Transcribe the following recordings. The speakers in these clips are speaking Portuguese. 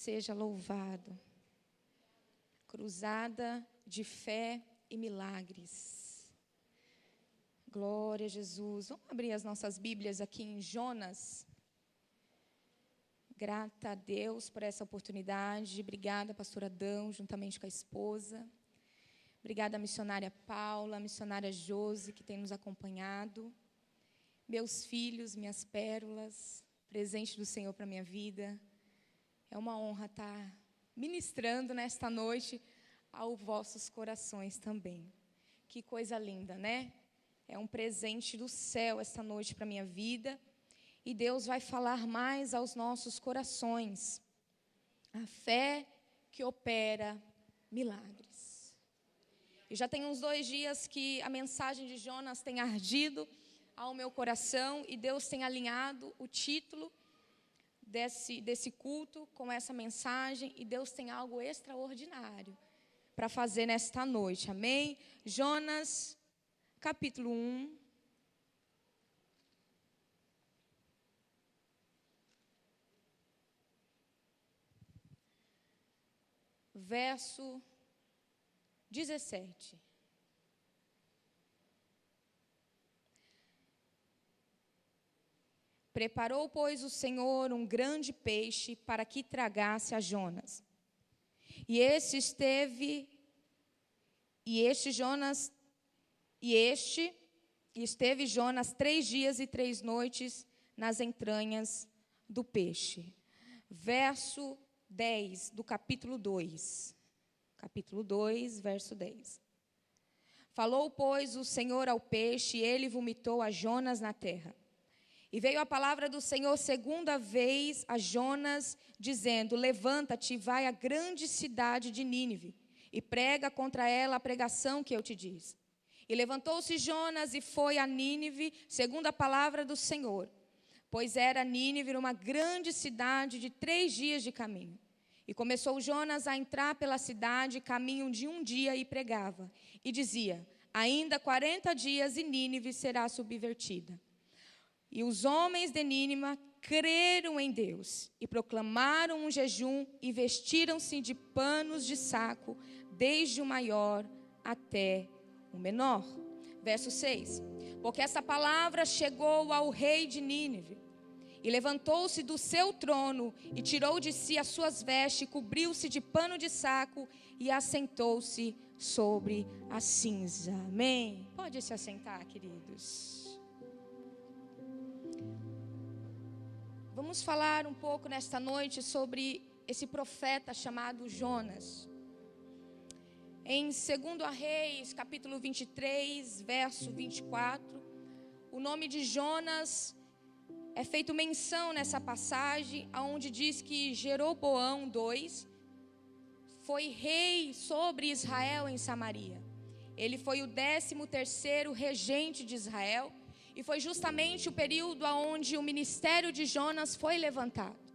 seja louvado. Cruzada de fé e milagres. Glória a Jesus. Vamos abrir as nossas Bíblias aqui em Jonas. Grata a Deus por essa oportunidade. Obrigada, pastor Adão, juntamente com a esposa. Obrigada, missionária Paula, missionária Josi, que tem nos acompanhado. Meus filhos, minhas pérolas, presente do Senhor para a minha vida. É uma honra estar ministrando nesta noite aos vossos corações também. Que coisa linda, né? É um presente do céu esta noite para a minha vida. E Deus vai falar mais aos nossos corações. A fé que opera milagres. E já tem uns 2 dias que a mensagem de Jonas tem ardido ao meu coração. E Deus tem alinhado o título desse culto com essa mensagem, e Deus tem algo extraordinário para fazer nesta noite, amém? Jonas, capítulo 1. Verso 17. Preparou, pois, o Senhor um grande peixe para que tragasse a Jonas. E esteve Jonas 3 dias e 3 noites nas entranhas do peixe. Verso 10 do capítulo 2. Capítulo 2, verso 10. Falou, pois, o Senhor ao peixe, e ele vomitou a Jonas na terra. E veio a palavra do Senhor 2ª vez a Jonas, dizendo: levanta-te e vai à grande cidade de Nínive, e prega contra ela a pregação que eu te disse. E levantou-se Jonas e foi a Nínive, segundo a palavra do Senhor. Pois era Nínive uma grande cidade de 3 dias de caminho. E começou Jonas a entrar pela cidade, caminho de 1 dia, e pregava. E dizia: ainda 40 dias e Nínive será subvertida. E os homens de Nínive creram em Deus e proclamaram um jejum e vestiram-se de panos de saco, desde o maior até o menor. Verso 6. Porque essa palavra chegou ao rei de Nínive, e levantou-se do seu trono, e tirou de si as suas vestes, cobriu-se de pano de saco, e assentou-se sobre a cinza. Amém? Pode se assentar, queridos. Vamos falar um pouco nesta noite sobre esse profeta chamado Jonas. Em 2 Reis, capítulo 23, verso 24, o nome de Jonas é feito menção nessa passagem, onde diz que Jeroboão II foi rei sobre Israel em Samaria. Ele foi o 13º regente de Israel. E foi justamente o período onde o ministério de Jonas foi levantado.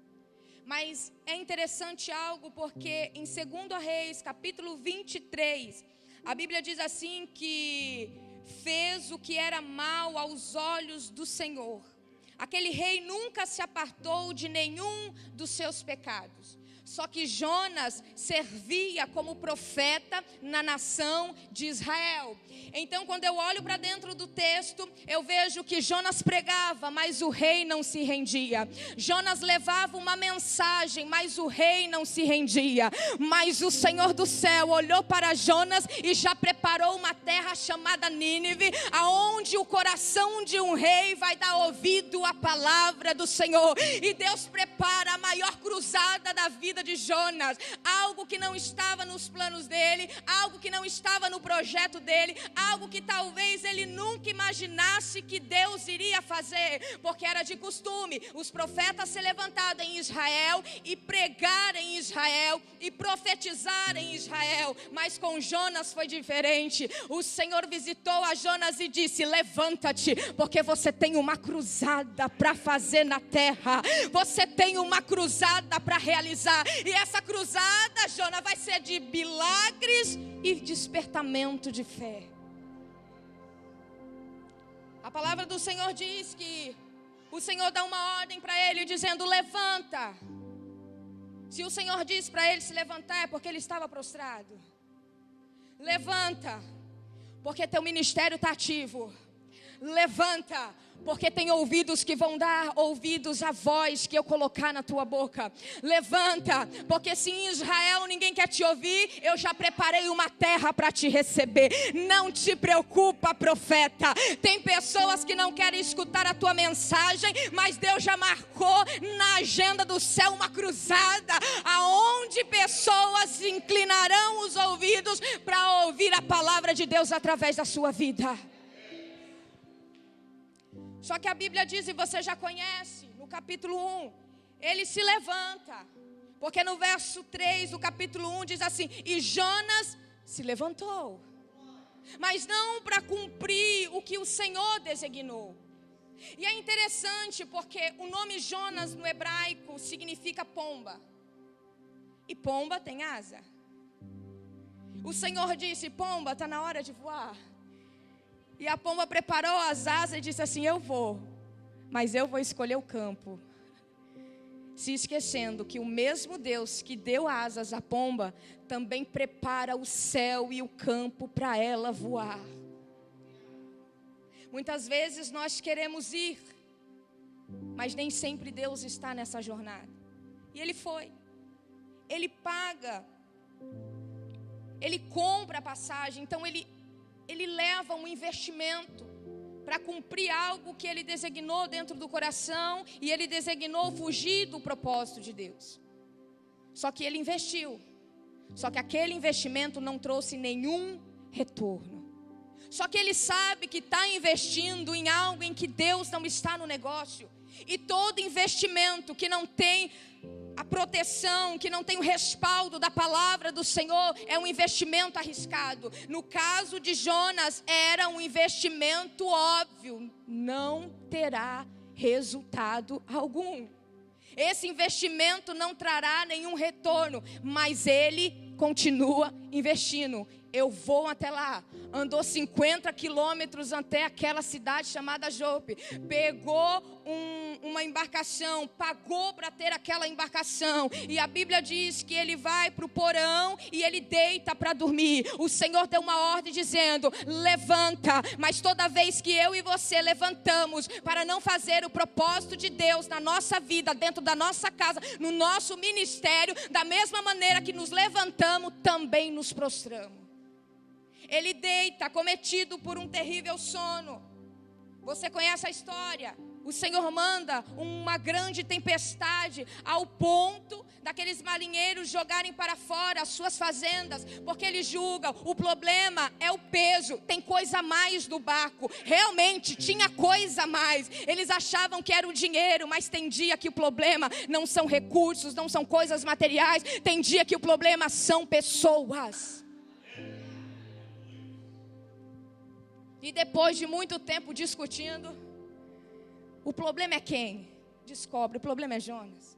Mas é interessante algo, porque em 2 Reis, capítulo 23, a Bíblia diz assim que fez o que era mal aos olhos do Senhor. Aquele rei nunca se apartou de nenhum dos seus pecados. Só que Jonas servia como profeta na nação de Israel. Então, quando eu olho para dentro do texto, eu vejo que Jonas pregava, mas o rei não se rendia. Jonas levava uma mensagem, mas o rei não se rendia. Mas o Senhor do céu olhou para Jonas e já preparou uma terra chamada Nínive, aonde o coração de um rei vai dar ouvido à palavra do Senhor. E Deus prepara a maior cruzada da vida de Jonas, algo que não estava nos planos dele, algo que não estava no projeto dele, algo que talvez ele nunca imaginasse que Deus iria fazer, porque era de costume os profetas se levantarem em Israel e pregarem em Israel e profetizar em Israel, mas com Jonas foi diferente. O Senhor visitou a Jonas e disse: levanta-te, porque você tem uma cruzada para fazer na terra, você tem uma cruzada para realizar. E essa cruzada, Jonas, vai ser de milagres e despertamento de fé. A palavra do Senhor diz que o Senhor dá uma ordem para ele, dizendo: levanta. Se o Senhor disse para ele se levantar, é porque ele estava prostrado. Levanta, porque teu ministério está ativo. Levanta, porque tem ouvidos que vão dar ouvidos à voz que eu colocar na tua boca. Levanta, porque se em Israel ninguém quer te ouvir, eu já preparei uma terra para te receber. Não te preocupa, profeta. Tem pessoas que não querem escutar a tua mensagem, mas Deus já marcou na agenda do céu uma cruzada, aonde pessoas inclinarão os ouvidos para ouvir a palavra de Deus através da sua vida. Só que a Bíblia diz, e você já conhece, no capítulo 1, ele se levanta. Porque no verso 3 do capítulo 1 diz assim: e Jonas se levantou. Mas não para cumprir o que o Senhor designou. E é interessante porque o nome Jonas no hebraico significa pomba. E pomba tem asa. O Senhor disse: pomba, está na hora de voar. E a pomba preparou as asas e disse assim: eu vou, mas eu vou escolher o campo. Se esquecendo que o mesmo Deus que deu asas à pomba, também prepara o céu e o campo para ela voar. Muitas vezes nós queremos ir, mas nem sempre Deus está nessa jornada. E ele foi. Ele paga. Ele compra a passagem, então ele leva um investimento para cumprir algo que ele designou dentro do coração, e ele designou fugir do propósito de Deus. Só que ele investiu, só que aquele investimento não trouxe nenhum retorno. Só que ele sabe que está investindo em algo em que Deus não está no negócio. E todo investimento que não tem a proteção, que não tem o respaldo da palavra do Senhor, é um investimento arriscado. No caso de Jonas, era um investimento óbvio, não terá resultado algum. Esse investimento não trará nenhum retorno, mas ele continua investindo. Eu vou até lá. Andou 50 quilômetros até aquela cidade chamada Jope. Pegou uma embarcação, pagou para ter aquela embarcação. E a Bíblia diz que ele vai para o porão e ele deita para dormir. O Senhor deu uma ordem dizendo: levanta. Mas toda vez que eu e você levantamos para não fazer o propósito de Deus na nossa vida, dentro da nossa casa, no nosso ministério, da mesma maneira que nos levantamos, também nos prostramos. Ele deita, acometido por um terrível sono. Você conhece a história? O Senhor manda uma grande tempestade, ao ponto daqueles marinheiros jogarem para fora as suas fazendas, porque eles julgam, o problema é o peso, tem coisa a mais do barco. Realmente tinha coisa a mais. Eles achavam que era o dinheiro, mas tem dia que o problema não são recursos, não são coisas materiais, tem dia que o problema são pessoas. E depois de muito tempo discutindo, o problema é quem? Descobre, o problema é Jonas.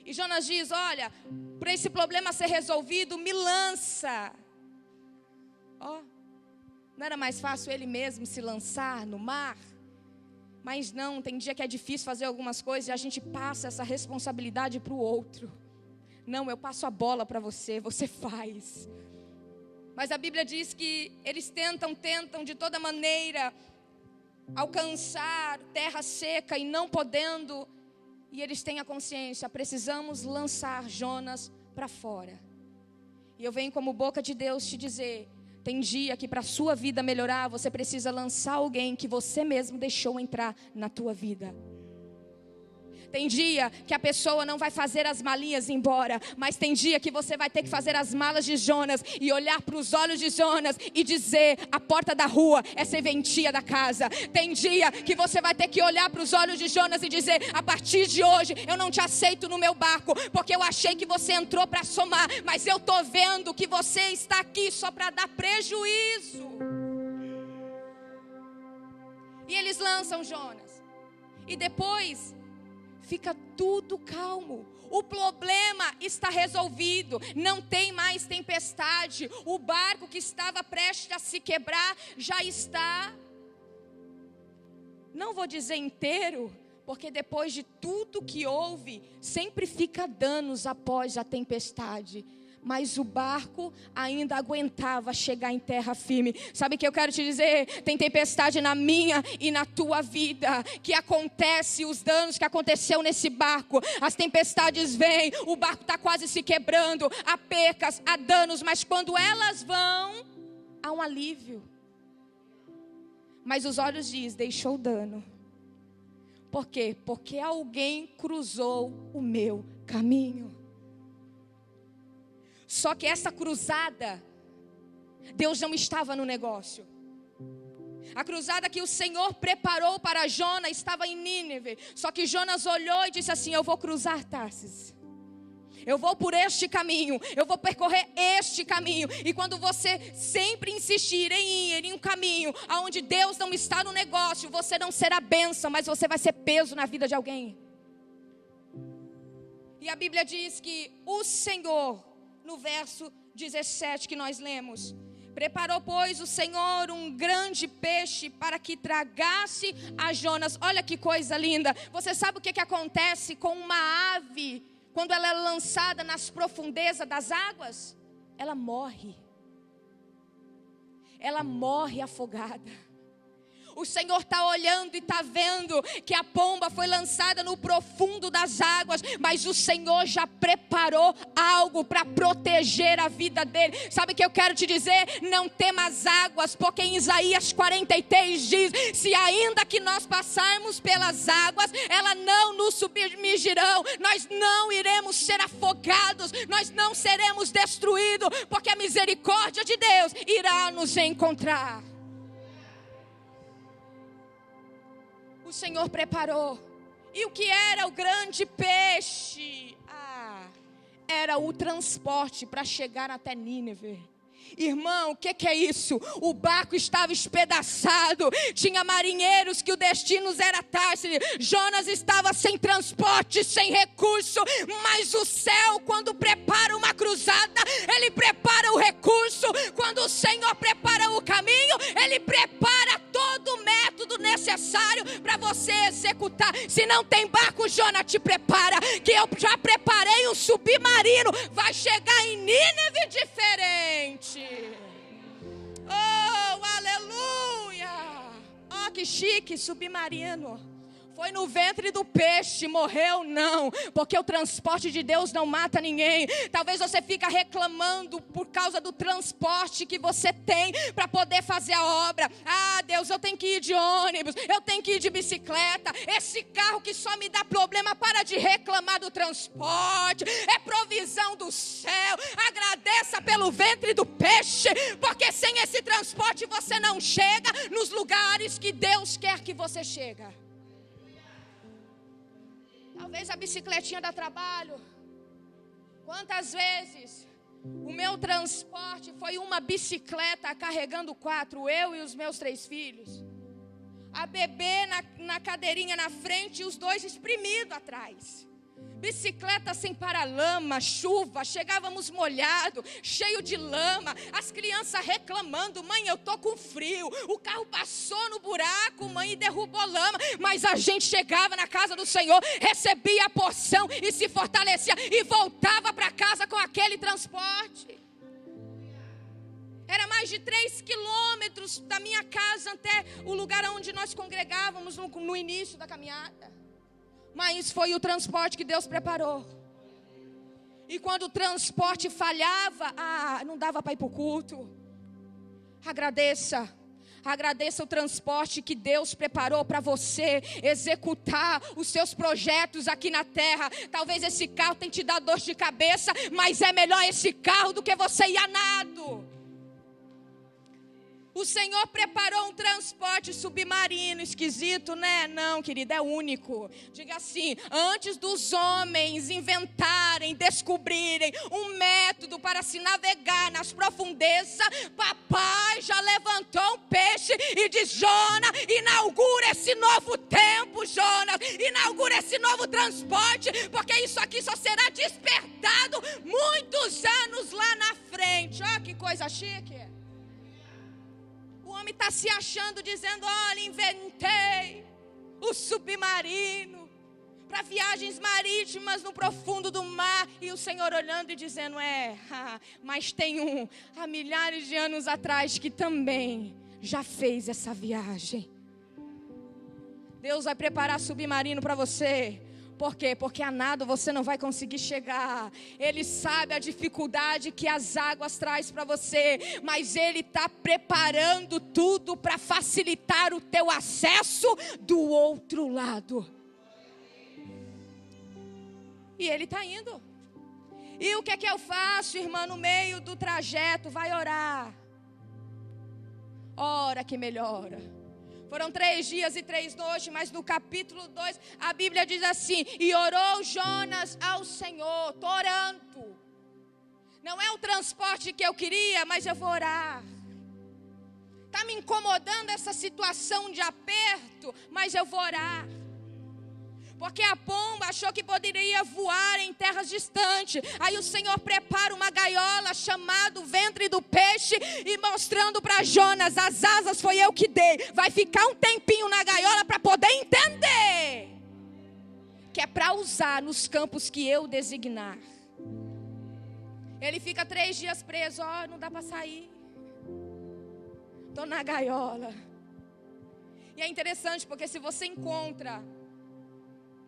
E Jonas diz: olha, para esse problema ser resolvido, me lança. Não era mais fácil ele mesmo se lançar no mar? Mas não, tem dia que é difícil fazer algumas coisas e a gente passa essa responsabilidade para o outro. Não, eu passo a bola para você, você faz. Mas a Bíblia diz que eles tentam de toda maneira alcançar terra seca e não podendo. E eles têm a consciência: precisamos lançar Jonas para fora. E eu venho como boca de Deus te dizer: tem dia que para a sua vida melhorar, você precisa lançar alguém que você mesmo deixou entrar na tua vida. Tem dia que a pessoa não vai fazer as malinhas embora, mas tem dia que você vai ter que fazer as malas de Jonas e olhar para os olhos de Jonas e dizer: a porta da rua é serventia da casa. Tem dia que você vai ter que olhar para os olhos de Jonas e dizer: a partir de hoje eu não te aceito no meu barco, porque eu achei que você entrou para somar, mas eu estou vendo que você está aqui só para dar prejuízo. E eles lançam Jonas, e depois fica tudo calmo. O problema está resolvido. Não tem mais tempestade. O barco que estava prestes a se quebrar já está, não vou dizer inteiro, Porque depois de tudo que houve, sempre fica danos após a tempestade. Mas o barco ainda aguentava chegar em terra firme. Sabe o que eu quero te dizer? Tem tempestade na minha e na tua vida, que acontece, os danos que aconteceu nesse barco. As tempestades vêm, o barco está quase se quebrando, há percas, há danos, mas quando elas vão, há um alívio. Mas os olhos diz, deixou dano. Por quê? Porque alguém cruzou o meu caminho. Só que essa cruzada, Deus não estava no negócio. A cruzada que o Senhor preparou para Jonas estava em Nínive. Só que Jonas olhou e disse assim, eu vou cruzar Tarsis. Eu vou por este caminho, eu vou percorrer este caminho. E quando você sempre insistir em ir em um caminho onde Deus não está no negócio, você não será bênção, mas você vai ser peso na vida de alguém. E a Bíblia diz que o Senhor, no verso 17 que nós lemos, preparou, pois, o Senhor um grande peixe para que tragasse a Jonas. Olha que coisa linda. Você sabe o que acontece com uma ave quando ela é lançada nas profundezas das águas? Ela morre. Ela morre afogada. O Senhor está olhando e está vendo que a pomba foi lançada no profundo das águas, mas o Senhor já preparou algo para proteger a vida dele. Sabe o que eu quero te dizer? Não temas águas, porque em Isaías 43 diz, se ainda que nós passarmos pelas águas, elas não nos submergirão, nós não iremos ser afogados, nós não seremos destruídos, porque a misericórdia de Deus irá nos encontrar. O Senhor preparou. E o que era o grande peixe? Era o transporte para chegar até Nínive. Irmão, o que é isso? O barco estava espedaçado. Tinha marinheiros que o destino era Tarsis. Jonas estava sem transporte, sem recurso. Mas o céu, quando prepara uma cruzada, ele prepara o recurso. Quando o Senhor prepara o caminho, ele prepara todo o método necessário para você executar. Se não tem barco, Jonas, te prepara, que eu já preparei um submarino. Vai chegar em Nínive diferente. Oh, aleluia! Oh, que chique, submarino. Foi no ventre do peixe, morreu não, porque o transporte de Deus não mata ninguém. Talvez você fique reclamando por causa do transporte que você tem para poder fazer a obra. Deus, eu tenho que ir de ônibus, eu tenho que ir de bicicleta. Esse carro que só me dá problema, para de reclamar do transporte. É provisão do céu. Agradeça pelo ventre do peixe, porque sem esse transporte você não chega nos lugares que Deus quer que você chegue. Talvez a bicicletinha dá trabalho. Quantas vezes o meu transporte foi uma bicicleta carregando 4, eu e os meus 3 filhos. A bebê na cadeirinha na frente e os 2 espremidos atrás. Bicicleta sem paralama, chuva, chegávamos molhado, cheio de lama, as crianças reclamando, mãe, eu tô com frio, o carro passou no buraco, mãe, e derrubou lama, mas a gente chegava na casa do Senhor, recebia a porção e se fortalecia e voltava para casa com aquele transporte. Era mais de 3 quilômetros da minha casa até o lugar onde nós congregávamos no início da caminhada. Mas foi o transporte que Deus preparou. E quando o transporte falhava, não dava para ir para o culto. Agradeça. Agradeça o transporte que Deus preparou para você executar os seus projetos aqui na terra. Talvez esse carro tenha te dado dor de cabeça, mas é melhor esse carro do que você ir a nado. O Senhor preparou um transporte submarino, esquisito, né? Não, querida, é único. Diga assim, antes dos homens inventarem, descobrirem um método para se navegar nas profundezas, papai já levantou um peixe e diz, Jonas, inaugura esse novo tempo, Jonas, inaugura esse novo transporte, porque isso aqui só será despertado muitos anos lá na frente. Olha que coisa chique. O homem está se achando, dizendo, olha, inventei o submarino, para viagens marítimas no profundo do mar. E o Senhor olhando e dizendo, mas tem um há milhares de anos atrás que também já fez essa viagem. Deus vai preparar submarino para você. Por quê? Porque a nado você não vai conseguir chegar. Ele sabe a dificuldade que as águas traz para você, mas Ele está preparando tudo para facilitar o teu acesso do outro lado. E Ele está indo. E o que é que eu faço, irmã, no meio do trajeto? Vai orar. Ora que melhora. Foram 3 dias e 3 noites, mas no capítulo 2, a Bíblia diz assim, e orou Jonas ao Senhor. Estou orando. Não é o transporte que eu queria, mas eu vou orar. Está me incomodando essa situação de aperto, mas eu vou orar. Porque a pomba achou que poderia voar em terras distantes. Aí o Senhor prepara uma gaiola chamada ventre do peixe e mostrando para Jonas, as asas foi eu que dei. Vai ficar um tempinho na gaiola para poder entender que é para usar nos campos que eu designar. Ele fica 3 dias preso, não dá para sair. Estou na gaiola. E é interessante porque se você encontra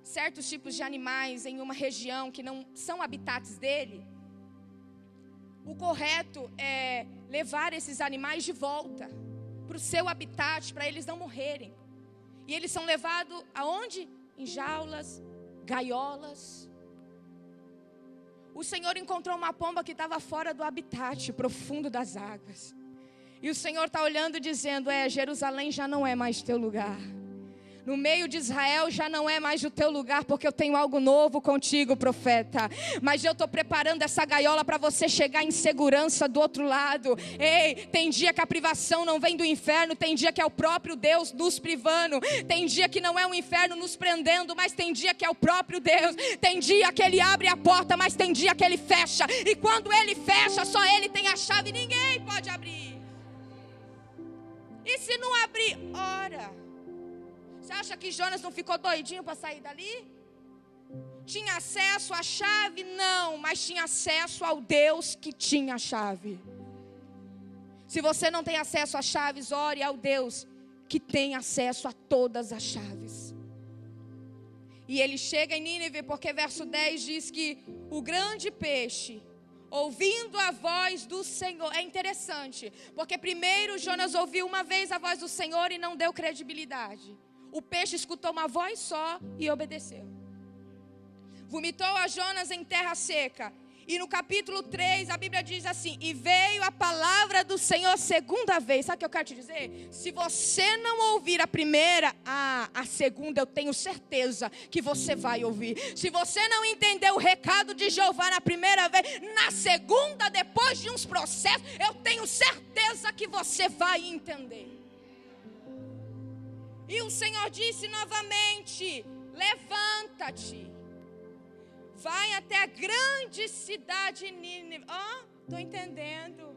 certos tipos de animais em uma região que não são habitats dele, o correto é levar esses animais de volta para o seu habitat, para eles não morrerem. E eles são levados aonde? Em jaulas, gaiolas. O Senhor encontrou uma pomba que estava fora do habitat profundo das águas. E o Senhor está olhando e dizendo, Jerusalém já não é mais teu lugar. No meio de Israel já não é mais o teu lugar, porque eu tenho algo novo contigo, profeta. Mas eu estou preparando essa gaiola para você chegar em segurança do outro lado. Ei, tem dia que a privação não vem do inferno, tem dia que é o próprio Deus nos privando. Tem dia que não é o inferno nos prendendo, mas tem dia que é o próprio Deus. Tem dia que Ele abre a porta, mas tem dia que Ele fecha. E quando Ele fecha, só Ele tem a chave, ninguém pode abrir. E se não abrir, ora. Você acha que Jonas não ficou doidinho para sair dali? Tinha acesso à chave? Não, mas tinha acesso ao Deus que tinha a chave. Se você não tem acesso às chaves, ore ao Deus que tem acesso a todas as chaves. E ele chega em Nínive, porque verso 10 diz que o grande peixe, ouvindo a voz do Senhor, é interessante, porque primeiro Jonas ouviu uma vez a voz do Senhor e não deu credibilidade. O peixe escutou uma voz só e obedeceu. Vomitou a Jonas em terra seca. E no capítulo 3 a Bíblia diz assim, e veio a palavra do Senhor segunda vez. Sabe o que eu quero te dizer? Se você não ouvir a primeira, a segunda eu tenho certeza que você vai ouvir. Se você não entender o recado de Jeová na primeira vez, na segunda, depois de uns processos, eu tenho certeza que você vai entender. E o Senhor disse novamente, levanta-te, vai até a grande cidade de Nínive. Estou entendendo.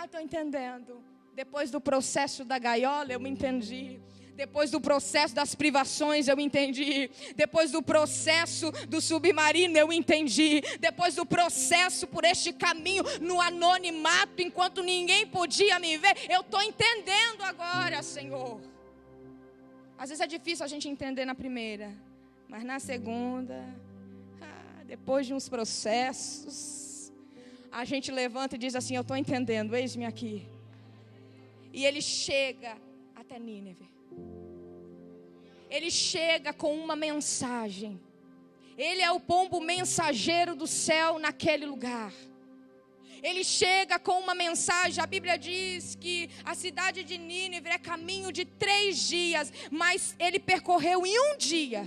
Estou entendendo. Depois do processo da gaiola, eu me entendi. Depois do processo das privações, eu entendi. Depois do processo do submarino, eu entendi. Depois do processo por este caminho, no anonimato, enquanto ninguém podia me ver, eu estou entendendo agora, Senhor. Às vezes é difícil a gente entender na primeira, mas na segunda, depois de uns processos, a gente levanta e diz assim, eu estou entendendo, eis-me aqui. E ele chega até Nínive. Ele chega com uma mensagem. Ele é o pombo mensageiro do céu naquele lugar. Ele chega com uma mensagem. A Bíblia diz que a cidade de Nínive é caminho de 3 dias, mas ele percorreu em 1 dia.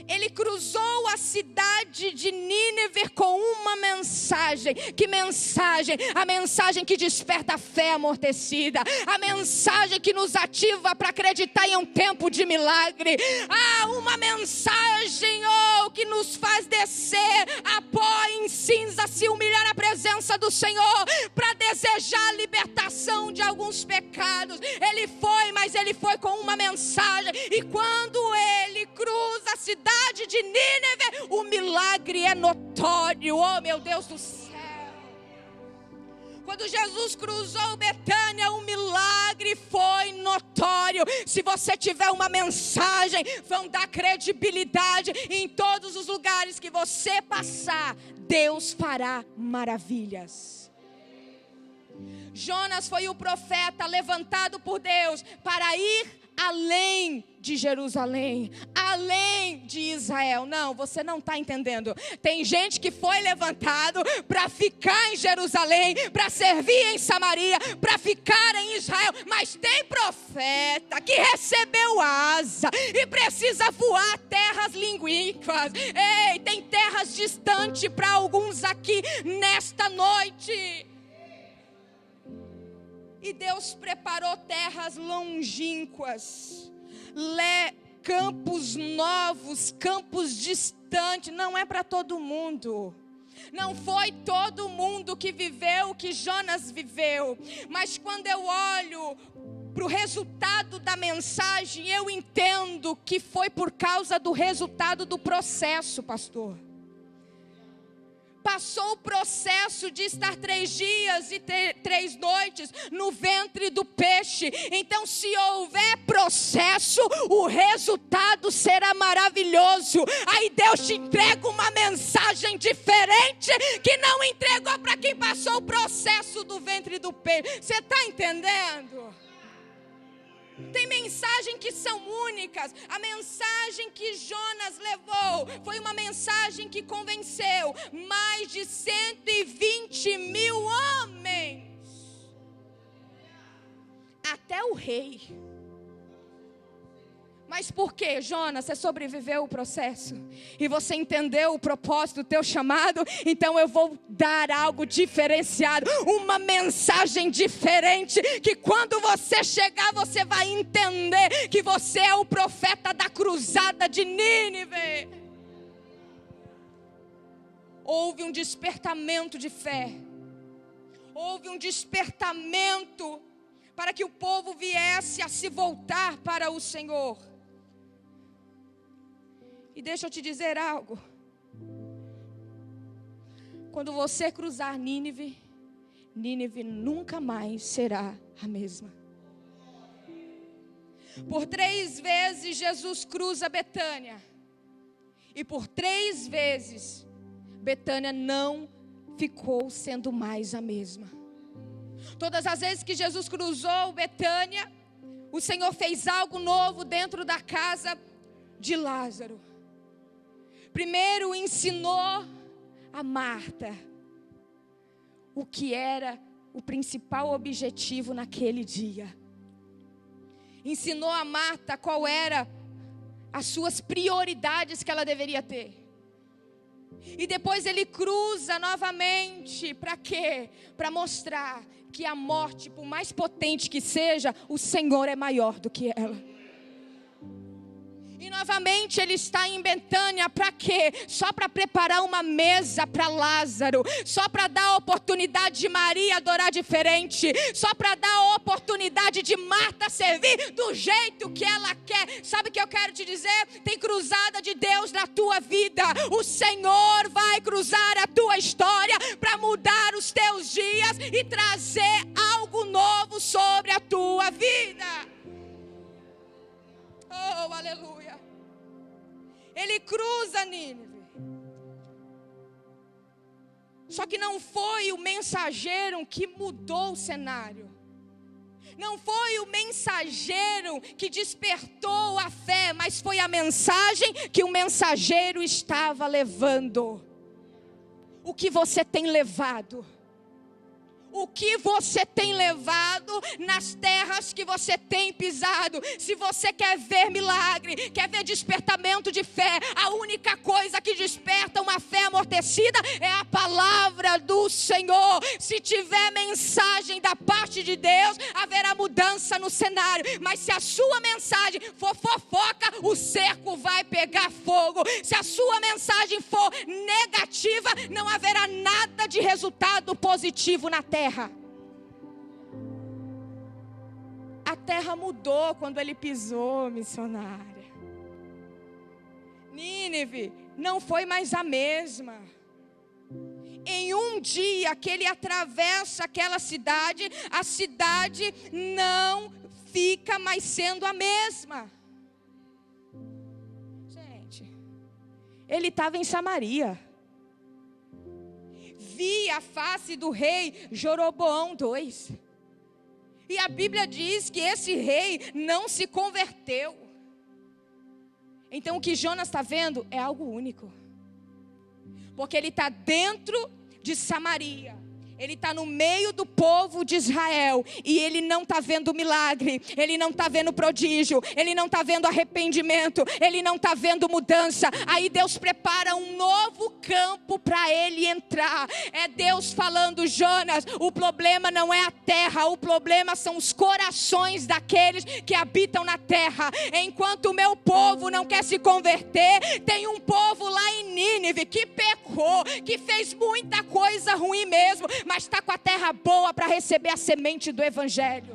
Ele cruzou a cidade de Nínive com uma mensagem. Que mensagem? A mensagem que desperta a fé amortecida. A mensagem que nos ativa para acreditar em um tempo de milagre. Uma mensagem que nos faz descer a pó em cinza, se humilhar na presença do Senhor, para desejar a libertação de alguns pecados. Ele foi, mas ele ele foi com uma mensagem. E quando ele cruza a cidade de Nínive, o milagre é notório. Oh, meu Deus do céu. Quando Jesus cruzou Betânia, o milagre foi notório. Se você tiver uma mensagem, vão dar credibilidade. Em todos os lugares que você passar, Deus fará maravilhas. Jonas foi o profeta levantado por Deus para ir além de Jerusalém, além de Israel. Não, você não está entendendo. Tem gente que foi levantado para ficar em Jerusalém, para servir em Samaria, para ficar em Israel. Mas tem profeta que recebeu asa e precisa voar terras longínquas. Ei, tem terras distantes para alguns aqui nesta noite. E Deus preparou terras longínquas, campos novos, campos distantes. Não é para todo mundo. Não foi todo mundo que viveu o que Jonas viveu. Mas quando eu olho para o resultado da mensagem, eu entendo que foi por causa do resultado do processo, pastor. Passou o processo de estar 3 dias e 3 noites no ventre do peixe. Então, se houver processo, o resultado será maravilhoso. Aí Deus te entrega uma mensagem diferente que não entregou para quem passou o processo do ventre do peixe. Você está entendendo? Tem mensagens que são únicas. A mensagem que Jonas levou foi uma mensagem que convenceu mais de 120 mil homens. Até o rei. Mas por quê, Jonas? Você sobreviveu o processo e você entendeu o propósito do teu chamado. Então eu vou dar algo diferenciado, uma mensagem diferente, que quando você chegar, você vai entender que você é o profeta da cruzada de Nínive. Houve um despertamento de fé. Houve um despertamento para que o povo viesse a se voltar para o Senhor. E deixa eu te dizer algo. Quando você cruzar Nínive, Nínive nunca mais será a mesma. Por 3 vezes Jesus cruza Betânia. E por 3 vezes Betânia não ficou sendo mais a mesma. Todas as vezes que Jesus cruzou Betânia, o Senhor fez algo novo dentro da casa de Lázaro. Primeiro ensinou a Marta o que era o principal objetivo naquele dia. Ensinou a Marta qual era as suas prioridades que ela deveria ter. E depois ele cruza novamente, para quê? Para mostrar que a morte, por mais potente que seja, o Senhor é maior do que ela. E novamente ele está em Betânia, para quê? Só para preparar uma mesa para Lázaro. Só para dar a oportunidade de Maria adorar diferente. Só para dar a oportunidade de Marta servir do jeito que ela quer. Sabe o que eu quero te dizer? Tem cruzada de Deus na tua vida. O Senhor vai cruzar a tua história para mudar os teus dias e trazer algo novo sobre a tua vida. Oh, aleluia. Ele cruza Nínive. Só que não foi o mensageiro que mudou o cenário. Não foi o mensageiro que despertou a fé, mas foi a mensagem que o mensageiro estava levando. O que você tem levado? O que você tem levado nas terras que você tem pisado? Se você quer ver milagre, quer ver despertamento de fé, a única coisa que desperta uma fé amortecida é a palavra do Senhor. Se tiver mensagem da parte de Deus, haverá mudança no cenário. Mas se a sua mensagem for fofoca, o cerco vai pegar fogo. Se a sua mensagem for negativa, não haverá nada de resultado positivo na terra. A terra mudou quando ele pisou, missionária. Nínive não foi mais a mesma. Em um dia que ele atravessa aquela cidade, a cidade não fica mais sendo a mesma. Gente, ele estava em Samaria. Via a face do rei Jeroboão II. E a Bíblia diz que esse rei não se converteu. Então o que Jonas está vendo é algo único. Porque ele está dentro de Samaria. Ele está no meio do povo de Israel. E ele não está vendo milagre. Ele não está vendo prodígio. Ele não está vendo arrependimento. Ele não está vendo mudança. Aí Deus prepara um novo campo para ele entrar. É Deus falando: Jonas, o problema não é a terra. O problema são os corações daqueles que habitam na terra. Enquanto o meu povo não quer se converter, tem um povo lá em Nínive que pecou, que fez muita coisa ruim mesmo, mas está com a terra boa para receber a semente do evangelho.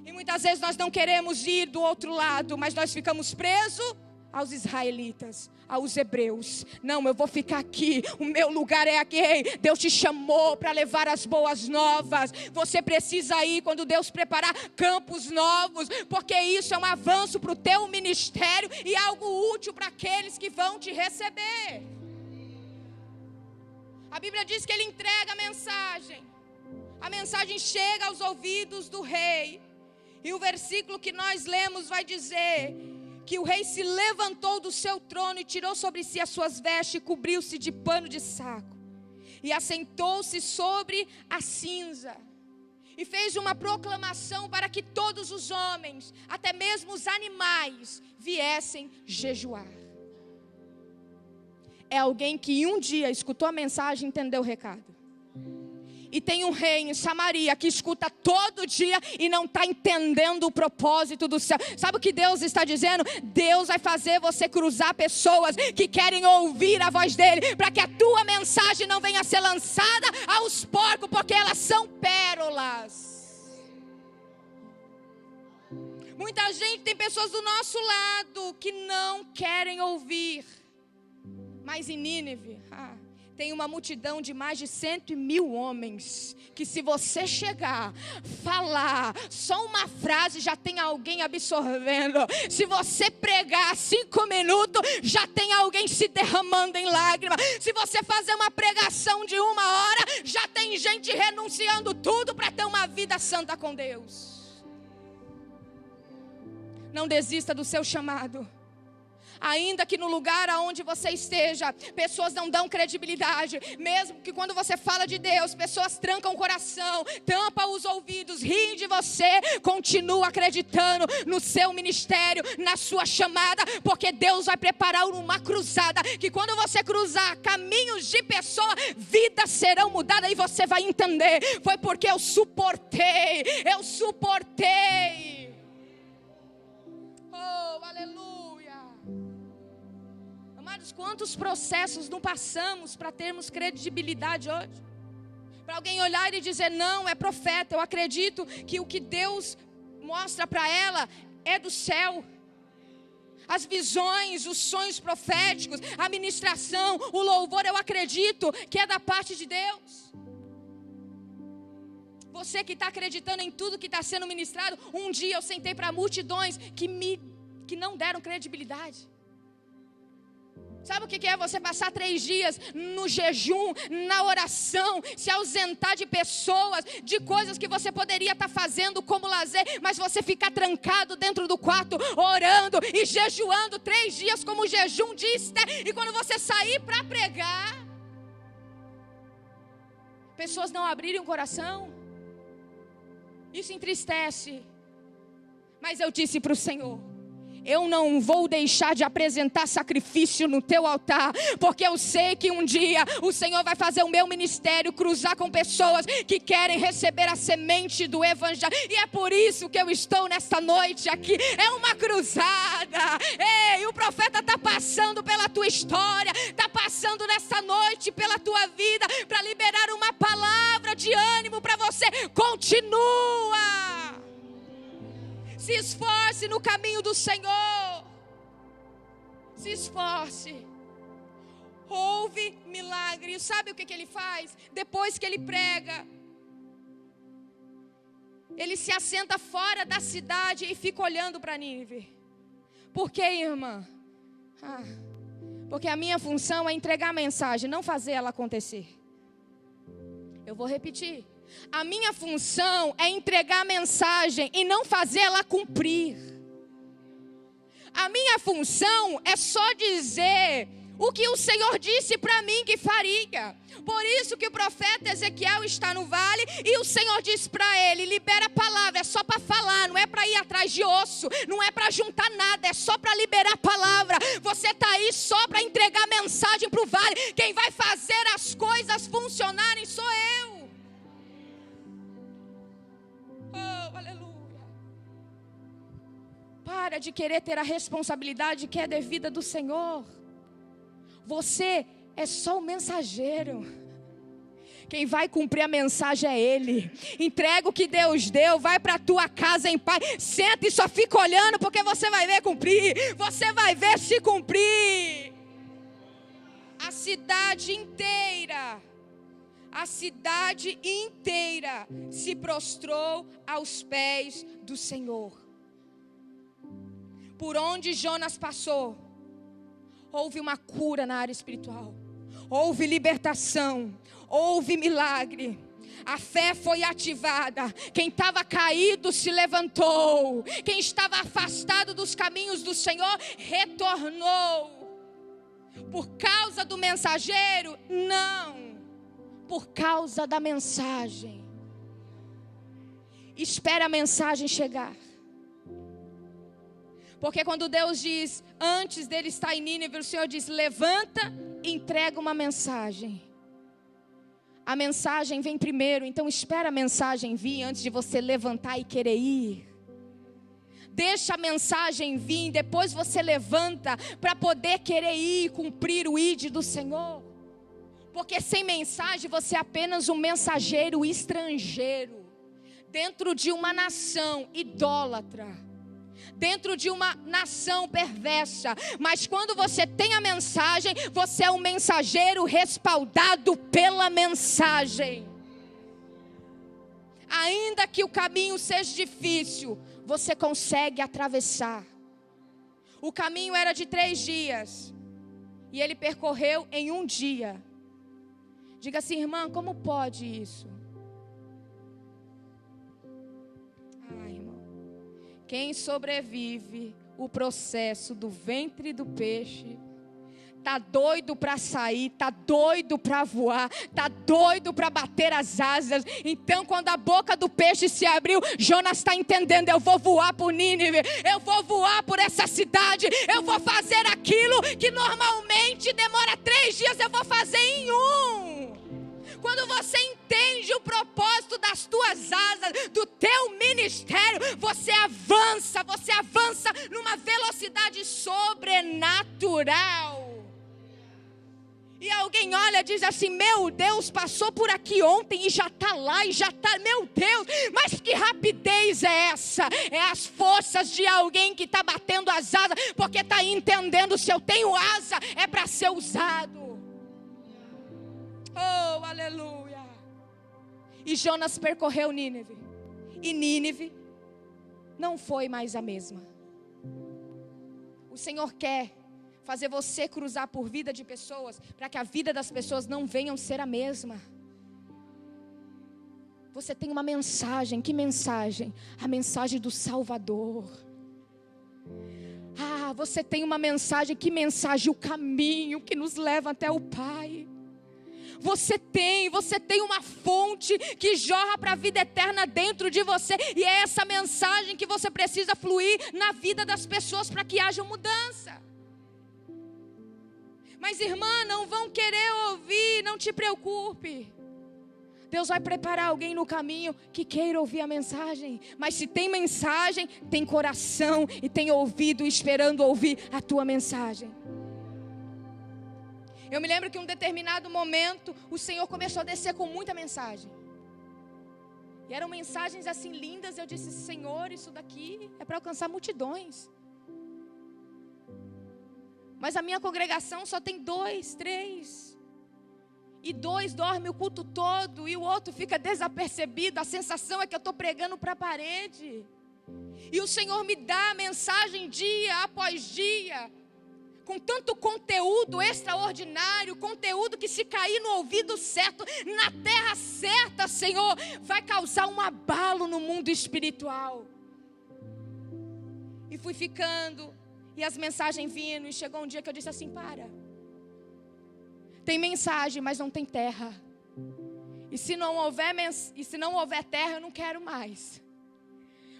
E muitas vezes nós não queremos ir do outro lado, mas nós ficamos presos aos israelitas, aos hebreus. Não, eu vou ficar aqui, o meu lugar é aqui. Ei, Deus te chamou para levar as boas novas. Você precisa ir quando Deus preparar campos novos, porque isso é um avanço para o teu ministério e algo útil para aqueles que vão te receber. A Bíblia diz que ele entrega a mensagem chega aos ouvidos do rei, e o versículo que nós lemos vai dizer que o rei se levantou do seu trono e tirou sobre si as suas vestes e cobriu-se de pano de saco, e assentou-se sobre a cinza, e fez uma proclamação para que todos os homens, até mesmo os animais, viessem jejuar. É alguém que um dia escutou a mensagem e entendeu o recado. E tem um rei em Samaria que escuta todo dia e não está entendendo o propósito do céu. Sabe o que Deus está dizendo? Deus vai fazer você cruzar pessoas que querem ouvir a voz dele, para que a tua mensagem não venha a ser lançada aos porcos, porque elas são pérolas. Muita gente, tem pessoas do nosso lado que não querem ouvir. Mas em Nínive, tem uma multidão de mais de 100.000 homens, que se você chegar, falar só uma frase, já tem alguém absorvendo. Se você pregar 5 minutos, já tem alguém se derramando em lágrimas. Se você fazer uma pregação de 1 hora, já tem gente renunciando tudo para ter uma vida santa com Deus. Não desista do seu chamado. Ainda que no lugar aonde você esteja, pessoas não dão credibilidade. Mesmo que quando você fala de Deus, pessoas trancam o coração, tampam os ouvidos, riem de você. Continua acreditando no seu ministério, na sua chamada, porque Deus vai preparar uma cruzada, que quando você cruzar caminhos de pessoas, vidas serão mudadas e você vai entender. Foi porque eu suportei. Oh, aleluia. Amados, quantos processos não passamos para termos credibilidade hoje? Para alguém olhar e dizer: não, é profeta, eu acredito que o que Deus mostra para ela é do céu. As visões, os sonhos proféticos, a ministração, o louvor, eu acredito que é da parte de Deus. Você que está acreditando em tudo que está sendo ministrado, um dia eu sentei para multidões que não deram credibilidade. Sabe o que é você passar 3 dias no jejum, na oração, se ausentar de pessoas, de coisas que você poderia estar fazendo como lazer, mas você ficar trancado dentro do quarto, orando e jejuando 3 dias como o jejum de Esther, e quando você sair para pregar, pessoas não abrirem o coração? Isso entristece. Mas eu disse para o Senhor: eu não vou deixar de apresentar sacrifício no teu altar, porque eu sei que um dia o Senhor vai fazer o meu ministério cruzar com pessoas que querem receber a semente do evangelho. E é por isso que eu estou nesta noite aqui. É uma cruzada. Ei, o profeta está passando pela tua história, está passando nesta noite pela tua vida, para liberar uma palavra de ânimo para você. Continua. Se esforce no caminho do Senhor. Se esforce. Houve milagre. E sabe o que ele faz? Depois que ele prega, ele se assenta fora da cidade e fica olhando para Nínive. Por quê, irmã? Porque a minha função é entregar a mensagem, não fazer ela acontecer. Eu vou repetir. A minha função é entregar a mensagem e não fazer ela cumprir. A minha função é só dizer o que o Senhor disse para mim que faria. Por isso que o profeta Ezequiel está no vale e o Senhor disse para ele: libera a palavra, é só para falar, não é para ir atrás de osso, não é para juntar nada, é só para liberar a palavra. Você está aí só para entregar a mensagem para o vale. Quem vai fazer as coisas funcionarem sou eu. Oh, aleluia. Para de querer ter a responsabilidade que é devida do Senhor. Você é só o mensageiro. Quem vai cumprir a mensagem é Ele. Entrega o que Deus deu, vai para a tua casa em paz. Senta e só fica olhando, porque você vai ver cumprir. Você vai ver se cumprir. A cidade inteira se prostrou aos pés do Senhor. Por onde Jonas passou, houve uma cura na área espiritual. Houve libertação. Houve milagre. A fé foi ativada. Quem estava caído se levantou. Quem estava afastado dos caminhos do Senhor retornou. Por causa do mensageiro? Não. Por causa da mensagem. Espera a mensagem chegar. Porque quando Deus diz, antes dele estar em Nínive, o Senhor diz: levanta e entrega uma mensagem. A mensagem vem primeiro, então espera a mensagem vir antes de você levantar e querer ir. Deixa a mensagem vir, depois você levanta para poder querer ir, cumprir o ID do Senhor. Porque sem mensagem você é apenas um mensageiro estrangeiro, dentro de uma nação idólatra, dentro de uma nação perversa. Mas quando você tem a mensagem, você é um mensageiro respaldado pela mensagem. Ainda que o caminho seja difícil, você consegue atravessar. O caminho era de 3 dias e ele percorreu em 1 dia. Diga assim, irmã, como pode isso? Quem sobrevive o processo do ventre do peixe, tá doido para sair, tá doido para voar, tá doido para bater as asas. Então quando a boca do peixe se abriu, Jonas está entendendo: eu vou voar por Nínive, eu vou voar por essa cidade, eu vou fazer aquilo que normalmente demora 3 dias, eu vou fazer em 1. Quando você entende o propósito das tuas asas, do teu ministério, você avança numa velocidade sobrenatural. E alguém olha e diz assim: meu Deus, passou por aqui ontem e já está lá, e já está, meu Deus, mas que rapidez é essa? É as forças de alguém que está batendo as asas, porque está entendendo: se eu tenho asa, é para ser usado. Oh, aleluia. E Jonas percorreu Nínive. E Nínive não foi mais a mesma. O Senhor quer fazer você cruzar por vida de pessoas, para que a vida das pessoas não venham ser a mesma. Você tem uma mensagem. Que mensagem? A mensagem do Salvador. Você tem uma mensagem. Que mensagem? O caminho que nos leva até o Pai. Você tem uma fonte que jorra para a vida eterna dentro de você. E é essa mensagem que você precisa fluir na vida das pessoas para que haja mudança. Mas irmã, não vão querer ouvir, não te preocupe. Deus vai preparar alguém no caminho que queira ouvir a mensagem. Mas se tem mensagem, tem coração e tem ouvido esperando ouvir a tua mensagem. Eu me lembro que em um determinado momento, o Senhor começou a descer com muita mensagem. E eram mensagens assim lindas. Eu disse: Senhor, isso daqui é para alcançar multidões. Mas a minha congregação só tem 2, 3. E 2 dormem o culto todo e o outro fica desapercebido. A sensação é que eu estou pregando para a parede. E o Senhor me dá a mensagem dia após dia, com tanto conteúdo extraordinário, conteúdo que, se cair no ouvido certo, na terra certa, Senhor, vai causar um abalo no mundo espiritual. E fui ficando, e as mensagens vindo, e chegou um dia que eu disse assim: para. Tem mensagem, mas não tem terra. E se não houver terra, eu não quero mais.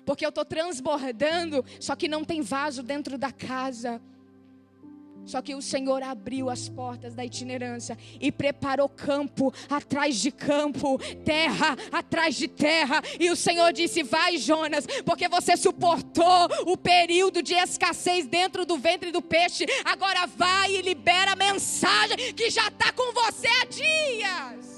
Porque eu estou transbordando, só que não tem vaso dentro da casa. Só que o Senhor abriu as portas da itinerância e preparou campo atrás de campo, terra atrás de terra. E o Senhor disse: vai, Jonas, porque você suportou o período de escassez dentro do ventre do peixe. Agora vai e libera a mensagem que já está com você há dias.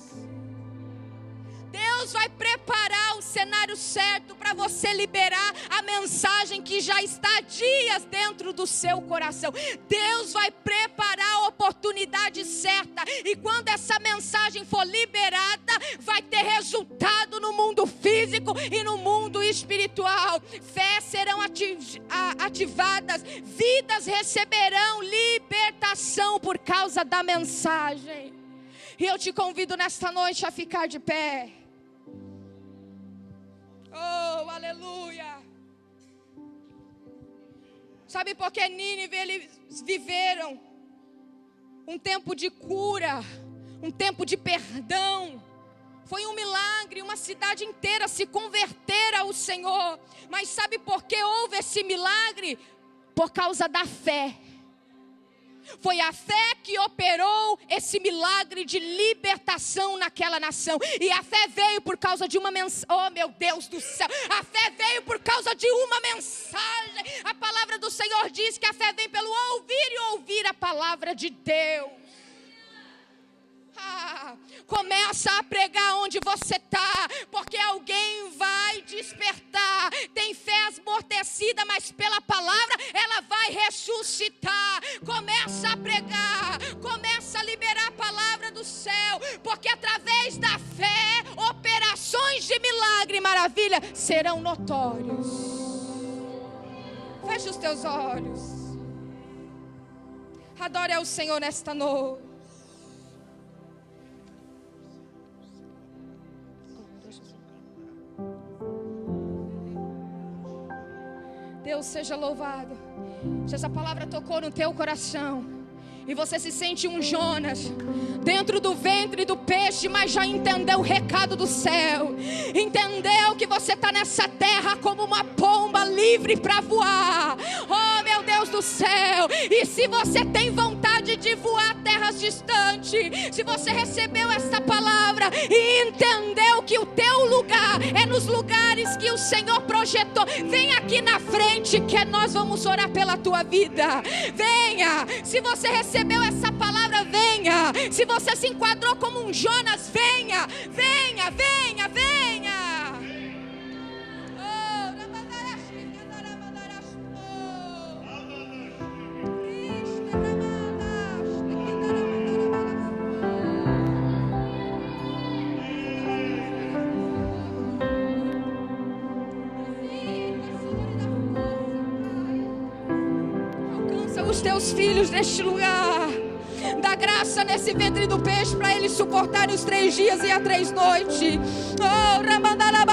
Deus vai preparar o cenário certo para você liberar a mensagem que já está há dias dentro do seu coração. Deus vai preparar a oportunidade certa. E quando essa mensagem for liberada, vai ter resultado no mundo físico e no mundo espiritual. Fés serão ativadas, vidas receberão libertação por causa da mensagem. E eu te convido nesta noite a ficar de pé. Oh, aleluia. Sabe por que Nínive eles viveram um tempo de cura, um tempo de perdão? Foi um milagre, uma cidade inteira se converter ao Senhor. Mas sabe por que houve esse milagre? Por causa da fé. Foi a fé que operou esse milagre de libertação naquela nação. E a fé veio por causa de uma mensagem. Oh, meu Deus do céu. A fé veio por causa de uma mensagem. A palavra do Senhor diz que a fé vem pelo ouvir e ouvir a palavra de Deus. Começa a pregar onde você está, porque alguém vai despertar. Tem fé amortecida, mas pela palavra ela vai ressuscitar. Começa a pregar, começa a liberar a palavra do céu, porque através da fé, operações de milagre e maravilha serão notórios. Feche os teus olhos. Adore ao Senhor nesta noite. Deus seja louvado. Se essa palavra tocou no teu coração e você se sente um Jonas dentro do ventre do peixe, mas já entendeu o recado do céu, entendeu que você está nessa terra como uma pomba livre para voar. Oh, meu Deus do céu. E se você tem vontade de voar terras distantes, se você recebeu essa palavra e entendeu que o teu lugar é nos lugares que o Senhor projetou, vem aqui na frente que nós vamos orar pela tua vida. Venha. Se você recebeu essa palavra, venha. Se você se enquadrou como um Jonas, venha, venha, venha, venha. Os teus filhos neste lugar, dá graça nesse ventre do peixe para eles suportarem os 3 dias e as 3 noites. Oh, Ramandala